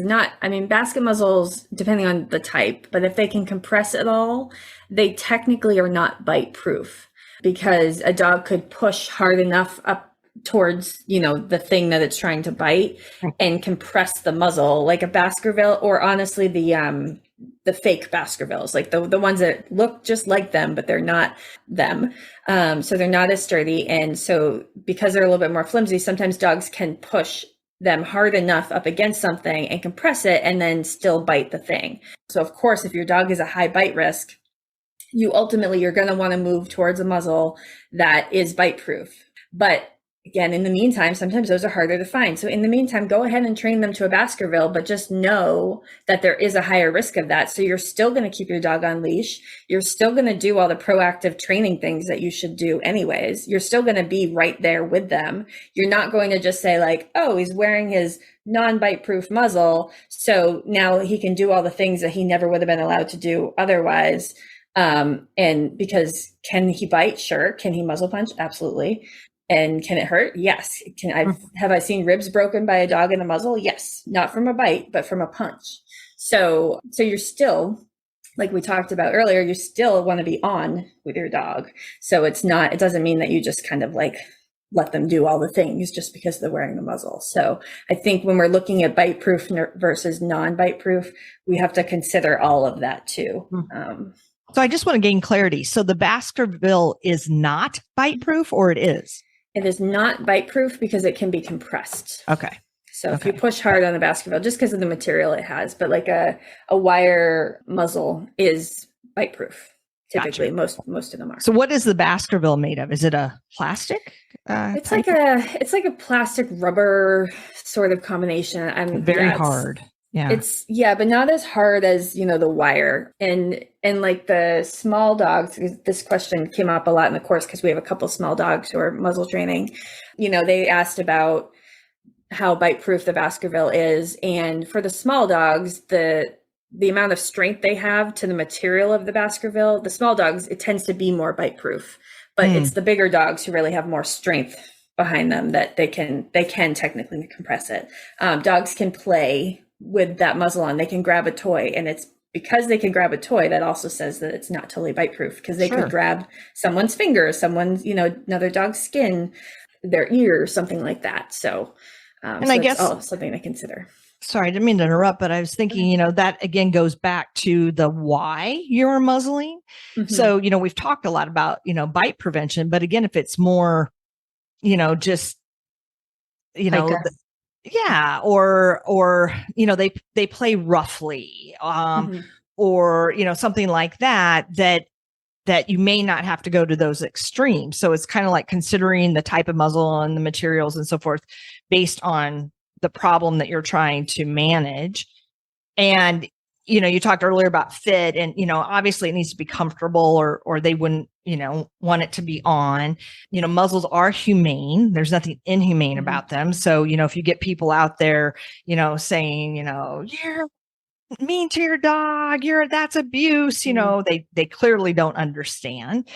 basket muzzles, depending on the type, but if they can compress at all, they technically are not bite proof, because a dog could push hard enough up towards, the thing that it's trying to bite and compress the muzzle, like a Baskerville, or honestly the fake Baskervilles, like the ones that look just like them, but they're not them. So they're not as sturdy. And so because they're a little bit more flimsy, sometimes dogs can push them hard enough up against something and compress it and then still bite the thing. So of course, if your dog is a high bite risk, you're going to want to move towards a muzzle that is bite proof. But again, in the meantime, sometimes those are harder to find. So in the meantime, go ahead and train them to a Baskerville, but just know that there is a higher risk of that. So you're still going to keep your dog on leash. You're still going to do all the proactive training things that you should do anyways. You're still going to be right there with them. You're not going to just say like, oh, he's wearing his non-bite proof muzzle, so now he can do all the things that he never would have been allowed to do otherwise. And because can he bite? Sure. Can he muzzle punch? Absolutely. And can it hurt? Yes. Have I seen ribs broken by a dog in a muzzle? Yes. Not from a bite, but from a punch. So you're still, like we talked about earlier, you still want to be on with your dog. So it doesn't mean that you just kind of like let them do all the things just because they're wearing the muzzle. So I think when we're looking at bite proof versus non-bite proof, we have to consider all of that too. So I just want to gain clarity. So the Baskerville is not bite proof, or it is? It is not bite proof because it can be compressed. Okay. So if you push hard on the Baskerville, just because of the material it has, but like a wire muzzle is bite proof. Typically, Gotcha. most of them are. So what is the Baskerville made of? Is it a plastic? It's like a plastic rubber sort of combination. Very hard. Yeah. But not as hard as, the wire. And like the small dogs, this question came up a lot in the course because we have a couple of small dogs who are muzzle training. They asked about how bite proof the Baskerville is. And for the small dogs, the amount of strength they have to the material of the Baskerville, the small dogs, it tends to be more bite proof, but it's the bigger dogs who really have more strength behind them that they can technically compress it. Dogs can play with that muzzle on. They can grab a toy, and it's because they can grab a toy that also says that it's not totally bite proof, because they could grab someone's finger, someone's, another dog's skin, their ear, something like that. So, and so I guess something to consider. Sorry, I didn't mean to interrupt, but I was thinking, that again goes back to the why you're muzzling. Mm-hmm. So, we've talked a lot about, bite prevention, but again, if it's more, just, or, they play roughly, or, something like that you may not have to go to those extremes. So it's kind of like considering the type of muzzle and the materials and so forth based on the problem that you're trying to manage. And, you talked earlier about fit, and, obviously it needs to be comfortable, or they wouldn't, want it to be on. Muzzles are humane. There's nothing inhumane about them. So, if you get people out there, saying, you're mean to your dog, that's abuse, they clearly don't understand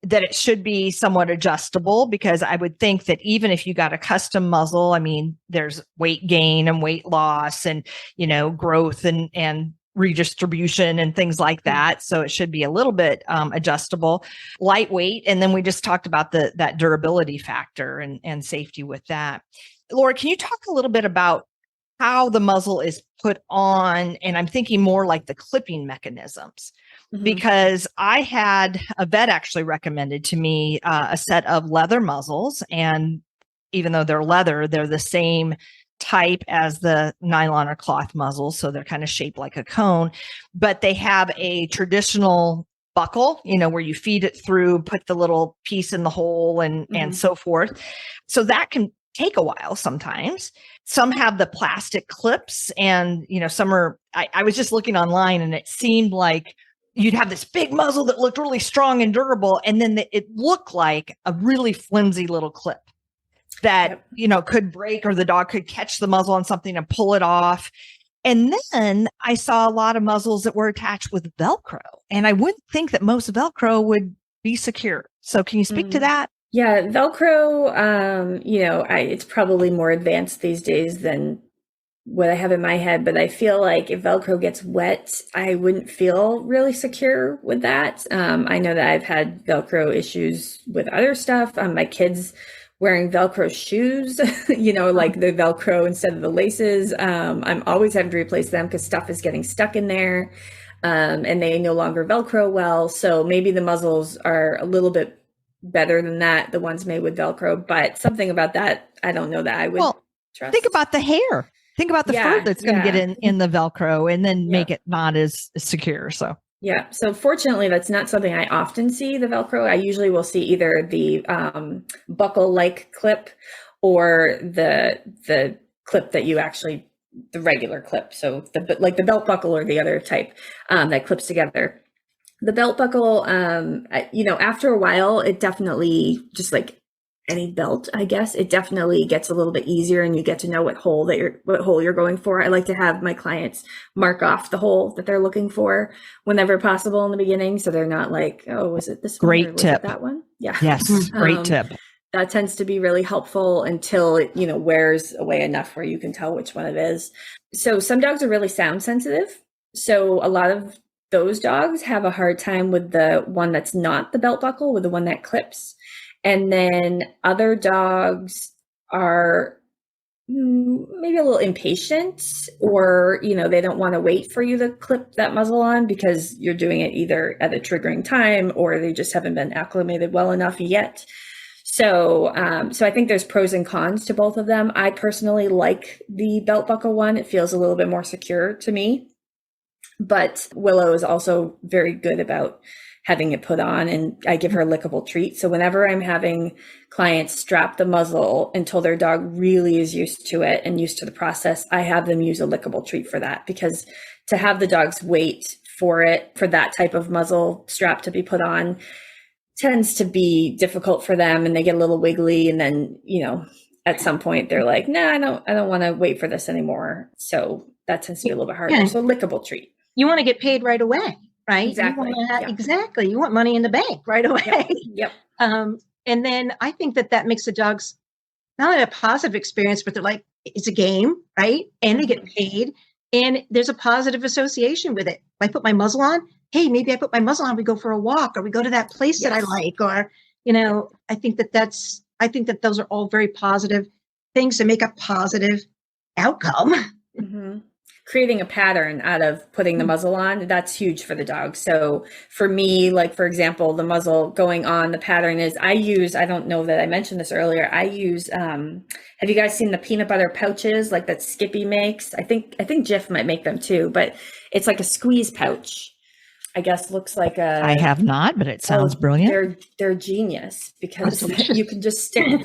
that it should be somewhat adjustable, because I would think that even if you got a custom muzzle, I mean, there's weight gain and weight loss and, growth and redistribution and things like that. So it should be a little bit adjustable, lightweight. And then we just talked about that durability factor and safety with that. Laura, can you talk a little bit about how the muzzle is put on? And I'm thinking more like the clipping mechanisms. Because I had a vet actually recommended to me a set of leather muzzles. And even though they're leather, they're the same type as the nylon or cloth muzzles. So they're kind of shaped like a cone, but they have a traditional buckle, where you feed it through, put the little piece in the hole and so forth. So that can take a while sometimes. Some have the plastic clips, and, some are, I was just looking online, and it seemed like you'd have this big muzzle that looked really strong and durable, and then it looked like a really flimsy little clip that, could break, or the dog could catch the muzzle on something and pull it off. And then I saw a lot of muzzles that were attached with Velcro, and I wouldn't think that most Velcro would be secure. So can you speak to that? Yeah, Velcro, it's probably more advanced these days than what I have in my head, but I feel like if Velcro gets wet, I wouldn't feel really secure with that. I know that I've had Velcro issues with other stuff. My kids wearing Velcro shoes, like the Velcro instead of the laces. I'm always having to replace them because stuff is getting stuck in there, and they no longer Velcro well. So maybe the muzzles are a little bit better than that, the ones made with Velcro, but something about that, I don't know that I would trust. Think about the hair. Think about the fur that's going to get in the Velcro and then make it not as secure. So so fortunately, that's not something I often see, the Velcro. I usually will see either the buckle-like clip or the clip that you actually, the regular clip. So like the belt buckle or the other type that clips together. The belt buckle, after a while, it definitely, just like any belt, I guess, it definitely gets a little bit easier, and you get to know what hole you're going for. I like to have my clients mark off the hole that they're looking for whenever possible in the beginning, so they're not like, oh, was it this one? Great tip. That one? Yeah. Yes. Great tip. That tends to be really helpful until it, wears away enough where you can tell which one it is. So some dogs are really sound sensitive. So a lot of those dogs have a hard time with the one that's not the belt buckle, with the one that clips. And then other dogs are maybe a little impatient, or, they don't want to wait for you to clip that muzzle on because you're doing it either at a triggering time, or they just haven't been acclimated well enough yet. So I think there's pros and cons to both of them. I personally like the belt buckle one. It feels a little bit more secure to me. But Willow is also very good about having it put on, and I give her a lickable treat. So whenever I'm having clients strap the muzzle until their dog really is used to it and used to the process, I have them use a lickable treat for that, because to have the dogs wait for that type of muzzle strap to be put on tends to be difficult for them, and they get a little wiggly, and then, at some point they're like, I don't want to wait for this anymore. So that tends to be a little bit harder. So lickable treat. You want to get paid right away, right? Exactly. Exactly. You want money in the bank right away. Yep. And then I think that makes the dogs not only a positive experience, but they're like, it's a game, right? And they get paid. And there's a positive association with it. If I put my muzzle on, hey, maybe I put my muzzle on, we go for a walk, or we go to that place that I like, or, I think that those are all very positive things to make a positive outcome. Mm-hmm. Creating a pattern out of putting the muzzle on, that's huge for the dog. So for me, like, for example, the muzzle going on, the pattern is I don't know that I mentioned this earlier. I use, have you guys seen the peanut butter pouches like that Skippy makes? I think Jif might make them too, but it's like a squeeze pouch. I guess looks like I have not, but it sounds brilliant. They're genius because you can just stick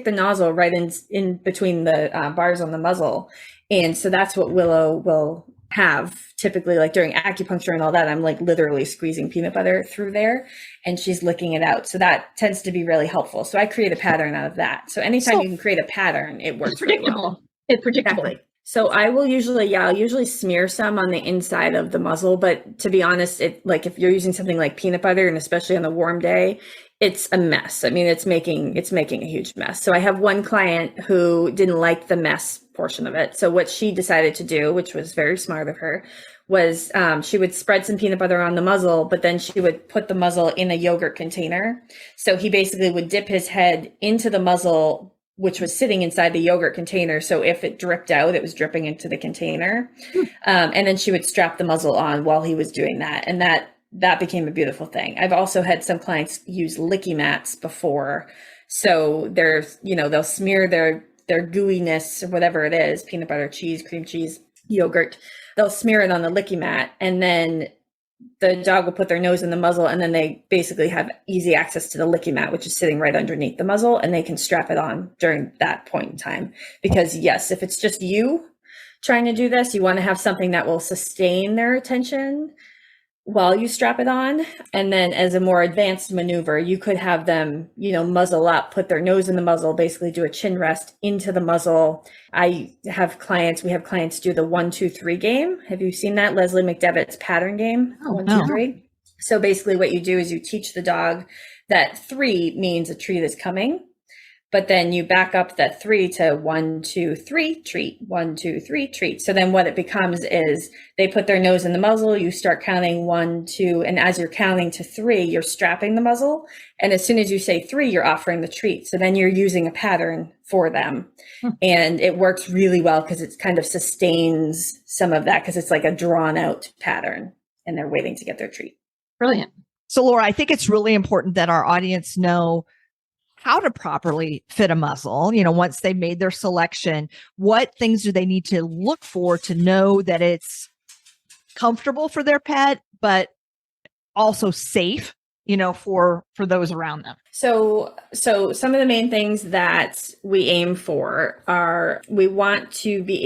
the nozzle right in between the bars on the muzzle. And so that's what Willow will have typically, like during acupuncture and all that. I'm like literally squeezing peanut butter through there and she's licking it out. So that tends to be really helpful. So I create a pattern out of that. So anytime you can create a pattern, it works predictable. Really well. It's predictable. Exactly. So I'll usually smear some on the inside of the muzzle, but to be honest, if you're using something like peanut butter and especially on a warm day, it's a mess. I mean, it's making a huge mess. So I have one client who didn't like the mess portion of it. So what she decided to do, which was very smart of her, was she would spread some peanut butter on the muzzle, but then she would put the muzzle in a yogurt container. So he basically would dip his head into the muzzle, which was sitting inside the yogurt container. So if it dripped out, it was dripping into the container. And then she would strap the muzzle on while he was doing that. And that became a beautiful thing. I've also had some clients use licky mats before. So they'll smear their gooiness or whatever it is, peanut butter, cheese, cream cheese, yogurt. They'll smear it on the licky mat and then the dog will put their nose in the muzzle and then they basically have easy access to the licky mat, which is sitting right underneath the muzzle, and they can strap it on during that point in time. Because yes, if it's just you trying to do this, you want to have something that will sustain their attention while you strap it on. And then as a more advanced maneuver, you could have them, muzzle up, put their nose in the muzzle, basically do a chin rest into the muzzle. We have clients do the 1, 2, 3 game. Have you seen that? Leslie McDevitt's pattern game? Oh, 1, 2, 3. So basically what you do is you teach the dog that 3 means a treat is coming. But then you back up that 3 to 1, 2, 3, treat, 1, 2, 3, treat. So then what it becomes is they put their nose in the muzzle, you start counting 1, 2, and as you're counting to 3, you're strapping the muzzle. And as soon as you say 3, you're offering the treat. So then you're using a pattern for them. And it works really well because it kind of sustains some of that because it's like a drawn out pattern and they're waiting to get their treat. Brilliant. So Laura, I think it's really important that our audience know how to properly fit a muzzle. Once they've made their selection, what things do they need to look for to know that it's comfortable for their pet, but also safe, for those around them? So some of the main things that we aim for are we want them to be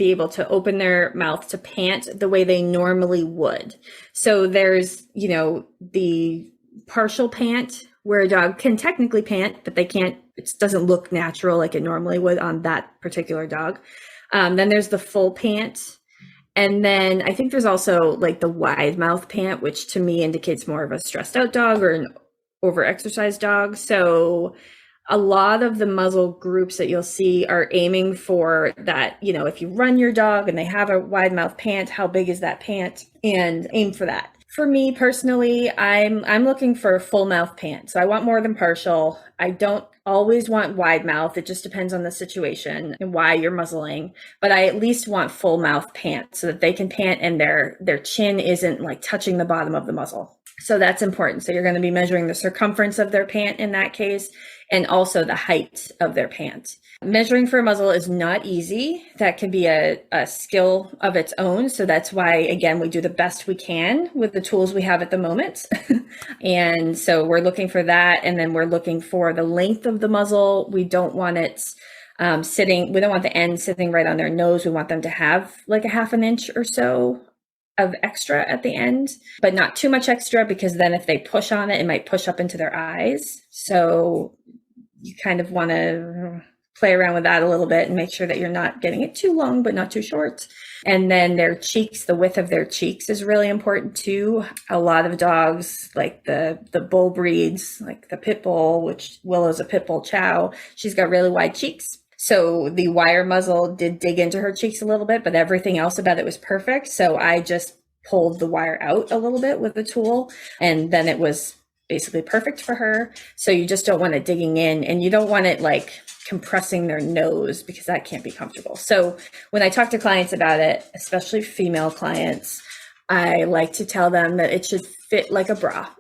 able to open their mouth to pant the way they normally would. So there's, the partial pant, where a dog can technically pant, but it doesn't look natural like it normally would on that particular dog. Then there's the full pant. And then I think there's also like the wide mouth pant, which to me indicates more of a stressed out dog or an over-exercised dog. So a lot of the muzzle groups that you'll see are aiming for that, if you run your dog and they have a wide mouth pant, how big is that pant? And aim for that. For me personally, I'm looking for a full mouth pant. So I want more than partial. I don't always want wide mouth. It just depends on the situation and why you're muzzling. But I at least want full mouth pant so that they can pant and their chin isn't like touching the bottom of the muzzle. So that's important. So you're going to be measuring the circumference of their pant in that case, and also the height of their pant. Measuring for a muzzle is not easy. That can be a skill of its own. So that's why, again, we do the best we can with the tools we have at the moment. And so we're looking for that. And then we're looking for the length of the muzzle. We don't want it we don't want the end sitting right on their nose. We want them to have like a 1/2 inch or so of extra at the end, but not too much extra, because then if they push on it, it might push up into their eyes. So you kind of want to play around with that a little bit and make sure that you're not getting it too long, but not too short. And then their cheeks, the width of their cheeks is really important too. A lot of dogs, like the bull breeds, like the pit bull, which Willow's a pit bull chow, she's got really wide cheeks. So the wire muzzle did dig into her cheeks a little bit, but everything else about it was perfect. So I just pulled the wire out a little bit with the tool, and then it was basically perfect for her. So you just don't want it digging in, and you don't want it like compressing their nose, because that can't be comfortable. So when I talk to clients about it, especially female clients, I like to tell them that it should fit like a bra.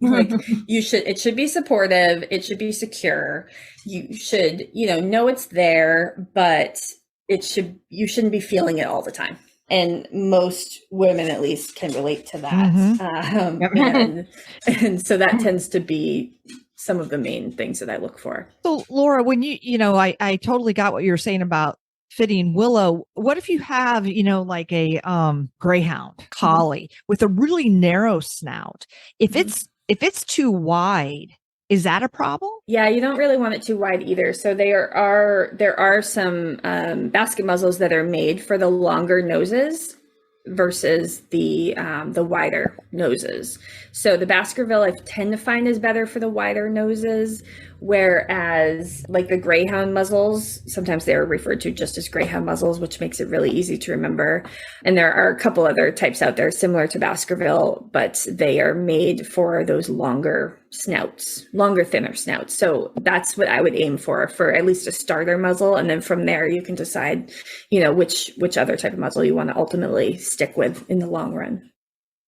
Like it should be supportive. It should be secure. You should, know it's there, but you shouldn't be feeling it all the time. And most women, at least, can relate to that. And so that tends to be some of the main things that I look for. So Laura, when I totally got what you were saying about fitting Willow. What if you have, like a greyhound collie with a really narrow snout? If it's too wide, is that a problem? Yeah, you don't really want it too wide either. So there are some basket muzzles that are made for the longer noses versus the wider noses. So the Baskerville I tend to find is better for the wider noses, whereas like the greyhound muzzles, sometimes they are referred to just as greyhound muzzles, which makes it really easy to remember. And there are a couple other types out there similar to Baskerville, but they are made for those longer snouts, thinner snouts. So that's what I would aim for at least a starter muzzle. And then from there, you can decide, which other type of muzzle you want to ultimately stick with in the long run.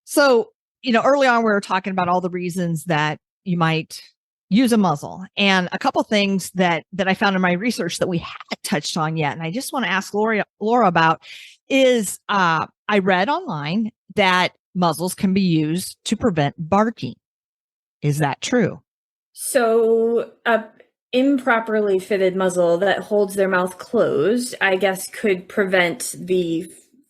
So, early on, we were talking about all the reasons that you might use a muzzle, and a couple things that I found in my research that we haven't touched on yet. And I just want to ask Laura about is, I read online that muzzles can be used to prevent barking. Is that true? So a improperly fitted muzzle that holds their mouth closed, I guess, could prevent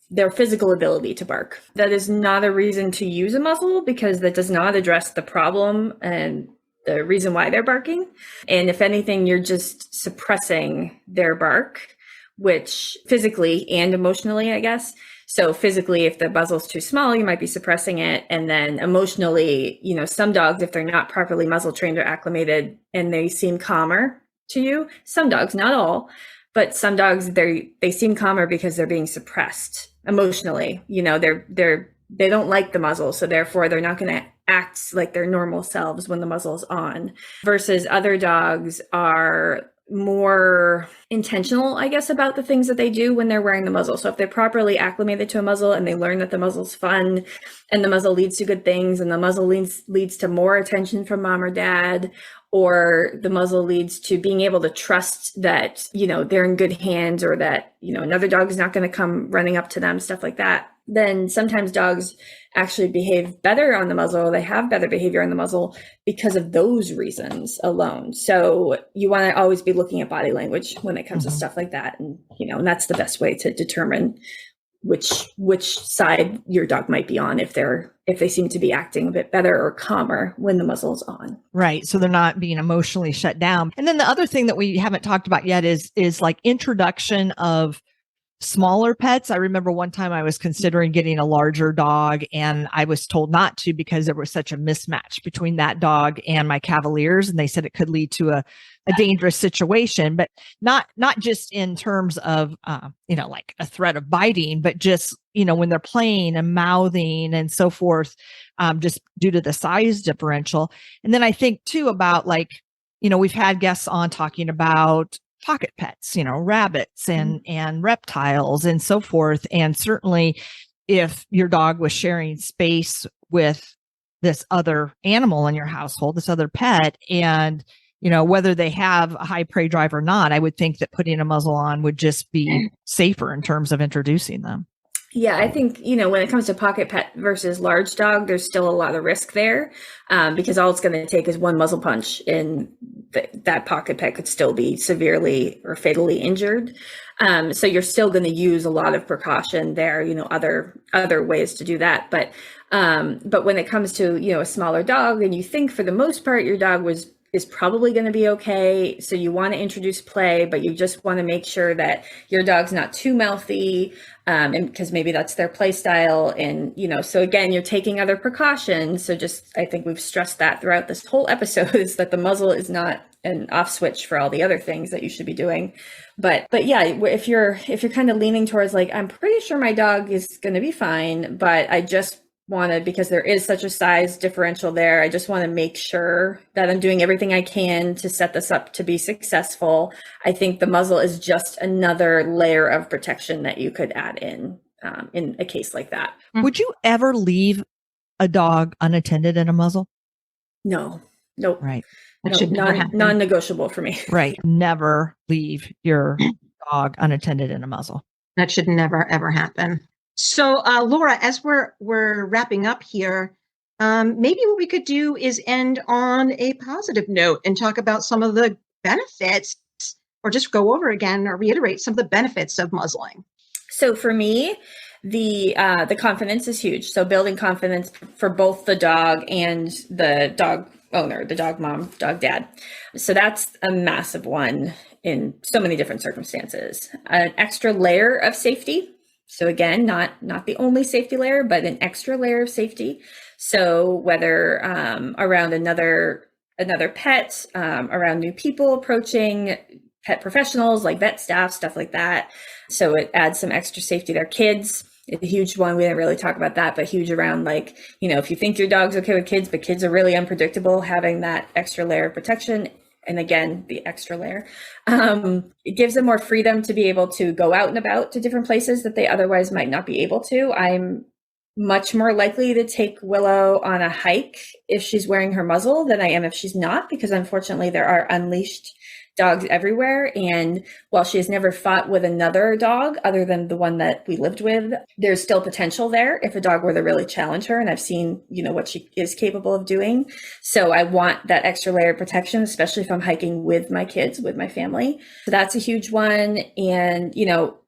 their physical ability to bark. That is not a reason to use a muzzle, because that does not address the problem and the reason why they're barking. And if anything, you're just suppressing their bark, which physically and emotionally, I guess. So physically, if the muzzle's too small, you might be suppressing it. And then emotionally, some dogs, if they're not properly muzzle trained or acclimated and they seem calmer to you, some dogs, not all, but some dogs, they seem calmer because they're being suppressed emotionally. They don't like the muzzle, so therefore they're not going to act like their normal selves when the muzzle's on, versus other dogs are more intentional, I guess, about the things that they do when they're wearing the muzzle. So if they're properly acclimated to a muzzle and they learn that the muzzle's fun and the muzzle leads to good things and the muzzle leads to more attention from mom or dad, or the muzzle leads to being able to trust that, they're in good hands, or that, another dog is not going to come running up to them, stuff like that, then sometimes dogs actually behave better on the muzzle. They have better behavior on the muzzle because of those reasons alone. So you want to always be looking at body language when it comes to stuff like that. And, and that's the best way to determine which side your dog might be on, if they seem to be acting a bit better or calmer when the muzzle's on. Right. So they're not being emotionally shut down. And then the other thing that we haven't talked about yet is like introduction of smaller pets. I remember one time I was considering getting a larger dog, and I was told not to because there was such a mismatch between that dog and my Cavaliers. And they said it could lead to a dangerous situation, but not just in terms of, like a threat of biting, but just, when they're playing and mouthing and so forth, just due to the size differential. And then I think too about we've had guests on talking about pocket pets, rabbits and reptiles and so forth. And certainly if your dog was sharing space with this other animal in your household, this other pet, and, whether they have a high prey drive or not, I would think that putting a muzzle on would just be safer in terms of introducing them. Yeah, I think, when it comes to pocket pet versus large dog, there's still a lot of risk there, because all it's going to take is one muzzle punch and that pocket pet could still be severely or fatally injured. So you're still going to use a lot of precaution there, other ways to do that. But when it comes to, a smaller dog, and you think for the most part, your dog was is probably going to be okay. So you want to introduce play, but you just want to make sure that your dog's not too mouthy, and because maybe that's their play style. And, so again, you're taking other precautions. So I think we've stressed that throughout this whole episode, is that the muzzle is not an off switch for all the other things that you should be doing. But yeah, if you're kind of leaning towards like, I'm pretty sure my dog is going to be fine, but I just because there is such a size differential there, I just want to make sure that I'm doing everything I can to set this up to be successful. I think the muzzle is just another layer of protection that you could add in a case like that. Would you ever leave a dog unattended in a muzzle? No. Nope. Right. That should never happen. Non-negotiable for me. Right. Never leave your dog unattended in a muzzle. That should never, ever happen. So, Laura, as we're wrapping up here, maybe what we could do is end on a positive note and talk about some of the benefits, or just go over again or reiterate some of the benefits of muzzling. So for me, the confidence is huge. So building confidence for both the dog and the dog owner, the dog mom, dog dad. So that's a massive one in so many different circumstances. An extra layer of safety. So again, not the only safety layer, but an extra layer of safety. So whether around another pet, around new people approaching, pet professionals like vet staff, stuff like that. So it adds some extra safety there. Kids, a huge one. We didn't really talk about that, but huge around like, if you think your dog's okay with kids, but kids are really unpredictable, having that extra layer of protection. And again, the extra layer, it gives them more freedom to be able to go out and about to different places that they otherwise might not be able to. I'm much more likely to take Willow on a hike if she's wearing her muzzle than I am if she's not, because unfortunately there are unleashed dogs everywhere. And while she has never fought with another dog other than the one that we lived with, there's still potential there if a dog were to really challenge her. And I've seen, what she is capable of doing. So I want that extra layer of protection, especially if I'm hiking with my kids, with my family. So that's a huge one. And,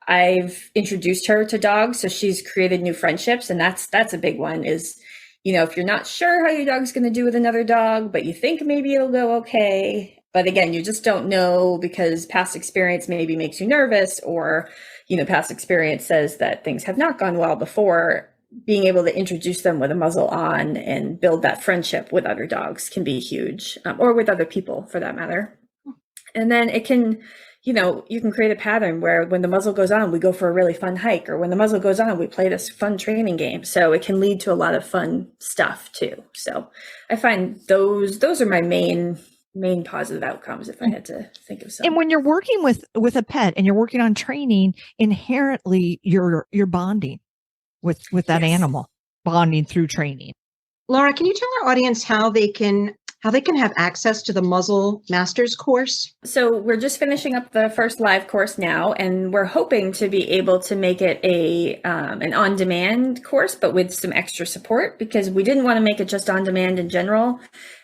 I've introduced her to dogs. So she's created new friendships. And that's a big one is, if you're not sure how your dog's going to do with another dog, but you think maybe it'll go okay. But again, you just don't know because past experience maybe makes you nervous, or, past experience says that things have not gone well before. Being able to introduce them with a muzzle on and build that friendship with other dogs can be huge, or with other people for that matter. And then it can, you can create a pattern where when the muzzle goes on, we go for a really fun hike, or when the muzzle goes on, we play this fun training game. So it can lead to a lot of fun stuff too. So I find those are my main positive outcomes if I had to think of some. And when you're working with a pet and you're working on training, inherently you're bonding with that animal, bonding through training. Laura, can you tell our audience how they can have access to the Muzzle Masters course? So we're just finishing up the first live course now, and we're hoping to be able to make it an on-demand course, but with some extra support, because we didn't want to make it just on-demand in general,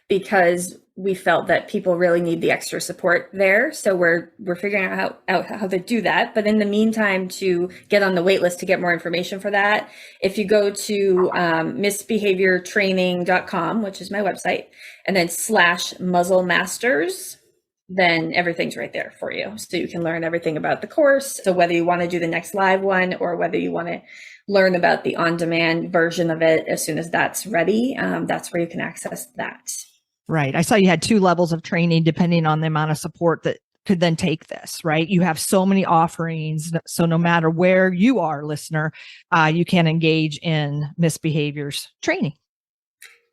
because we felt that people really need the extra support there. So we're figuring out how to do that. But in the meantime, to get on the wait list to get more information for that, if you go to misbehaviortraining.com, which is my website, and then /muzzle masters, then everything's right there for you. So you can learn everything about the course. So whether you want to do the next live one, or whether you want to learn about the on-demand version of it as soon as that's ready, that's where you can access that. Right. I saw you had 2 levels of training depending on the amount of support that could then take this, right? You have so many offerings. So no matter where you are, listener, you can engage in misbehaviors training.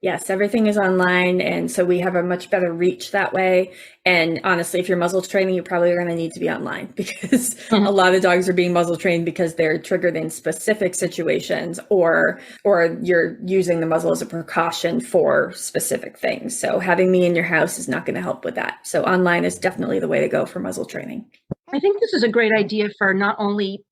Yes, everything is online. And so we have a much better reach that way. And honestly, if you're muzzle training, you probably are going to need to be online, because a lot of dogs are being muzzle trained because they're triggered in specific situations, or you're using the muzzle as a precaution for specific things. So having me in your house is not going to help with that. So online is definitely the way to go for muzzle training. I think this is a great idea for not only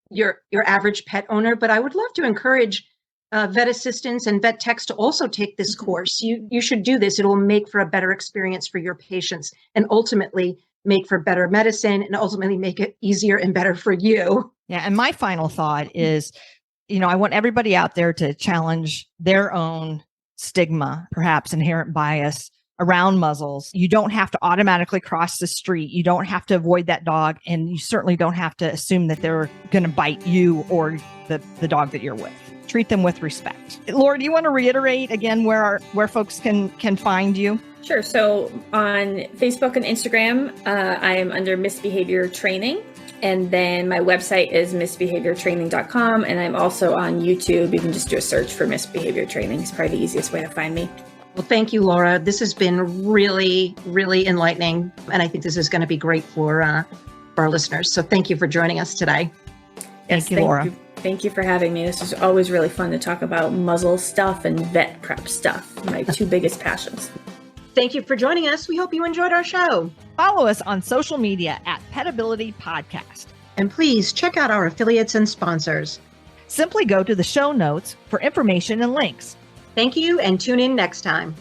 your average pet owner, but I would love to encourage vet assistants and vet techs to also take this course. You should do this. It will make for a better experience for your patients, and ultimately make for better medicine, and ultimately make it easier and better for you. Yeah. And my final thought is, I want everybody out there to challenge their own stigma, perhaps inherent bias around muzzles. You don't have to automatically cross the street. You don't have to avoid that dog. And you certainly don't have to assume that they're going to bite you or the dog that you're with. Treat them with respect. Laura, do you want to reiterate again where folks can find you? Sure. So on Facebook and Instagram, I am under Misbehavior Training. And then my website is misbehaviortraining.com. And I'm also on YouTube. You can just do a search for Misbehavior Training. It's probably the easiest way to find me. Well, thank you, Laura. This has been really, really enlightening. And I think this is going to be great for our listeners. So thank you for joining us today. Thank you, Laura. Thank you for having me. This is always really fun to talk about muzzle stuff and vet prep stuff, my two biggest passions. Thank you for joining us. We hope you enjoyed our show. Follow us on social media at Petability Podcast. And please check out our affiliates and sponsors. Simply go to the show notes for information and links. Thank you and tune in next time.